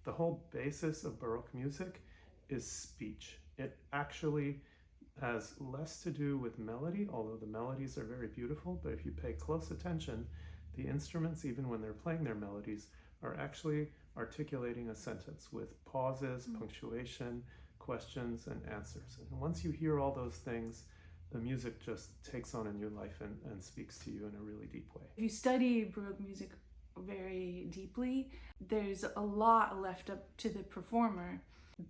The whole basis of Baroque music is speech. It actually has less to do with melody, although the melodies are very beautiful, but if you pay close attention, the instruments, even when they're playing their melodies, are actually articulating a sentence with pauses, punctuation, questions, and answers. And once you hear all those things, the music just takes on a new life and speaks to you in a really deep way. If you study Baroque music very deeply, there's a lot left up to the performer.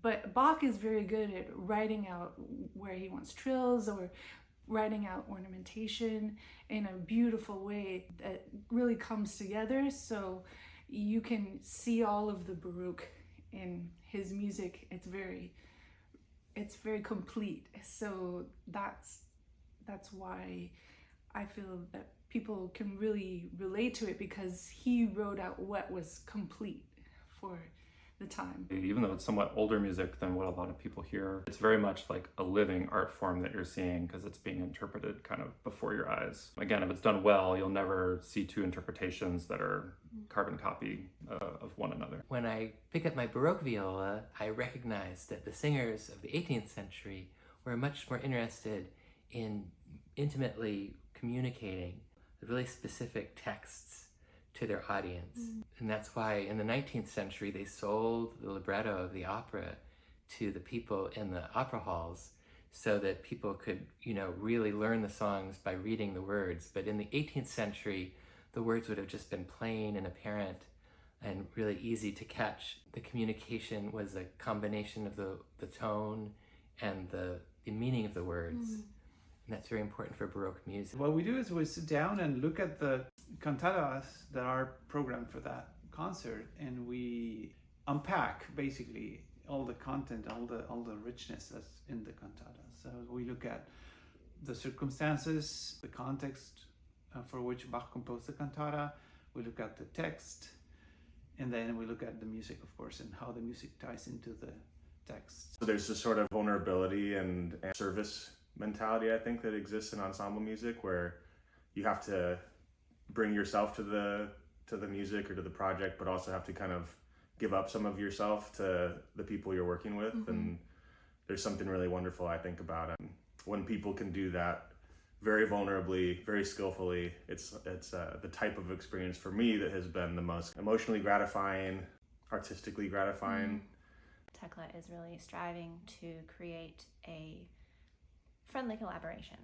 But Bach is very good at writing out where he wants trills or writing out ornamentation in a beautiful way that really comes together, so you can see all of the Baroque in his music. It's very complete. So that's why I feel that people can really relate to it, because he wrote out what was complete for the time. Even though it's somewhat older music than what a lot of people hear, it's very much like a living art form that you're seeing, because it's being interpreted kind of before your eyes. Again, if it's done well, you'll never see two interpretations that are carbon copy of one another. When I pick up my Baroque viola, I recognize that the singers of the 18th century were much more interested in intimately communicating really specific texts to their audience. And that's why in the 19th century they sold the libretto of the opera to the people in the opera halls so that people could, really learn the songs by reading the words. But in the 18th century, the words would have just been plain and apparent and really easy to catch. The communication was a combination of the tone and the meaning of the words. And that's very important for Baroque music. What we do is we sit down and look at the cantatas that are programmed for that concert, and we unpack basically all the content, all the richness that's in the cantata. So we look at the circumstances, the context for which Bach composed the cantata. We look at the text, and then we look at the music, of course, and how the music ties into the text. So there's this sort of vulnerability and service mentality, I think, that exists in ensemble music, where you have to bring yourself to the music or to the project, but also have to kind of give up some of yourself to the people you're working with. And there's something really wonderful, I think, about it. When people can do that very vulnerably, very skillfully, it's the type of experience for me that has been the most emotionally gratifying, artistically gratifying. Tekla is really striving to create a friendly collaboration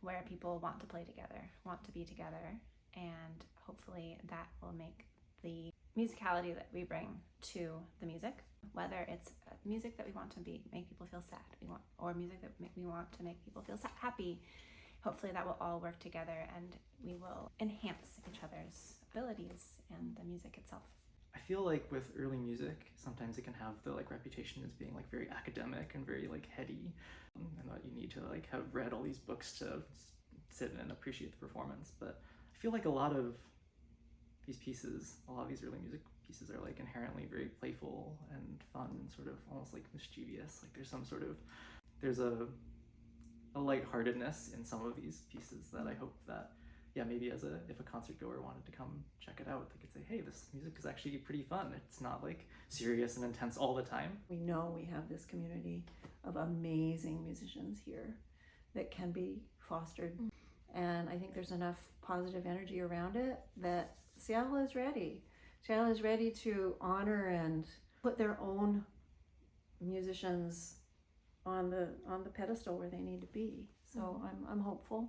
where people want to play together, want to be together, and hopefully that will make the musicality that we bring to the music, whether it's music that we want to make people feel sad, or music that we want to make people feel happy, hopefully that will all work together and we will enhance each other's abilities and the music itself. I feel like with early music, sometimes it can have the reputation as being very academic and very heady, and that you need to have read all these books to sit and appreciate the performance. But I feel like a lot of these early music pieces are inherently very playful and fun and sort of almost mischievous. There's a lightheartedness in some of these pieces that I hope that maybe if a concert goer wanted to come check it out, they could say, hey, this music is actually pretty fun. It's not serious and intense all the time. We know we have this community of amazing musicians here that can be fostered. And I think there's enough positive energy around it that Seattle is ready. Seattle is ready to honor and put their own musicians on the pedestal where they need to be. So I'm hopeful.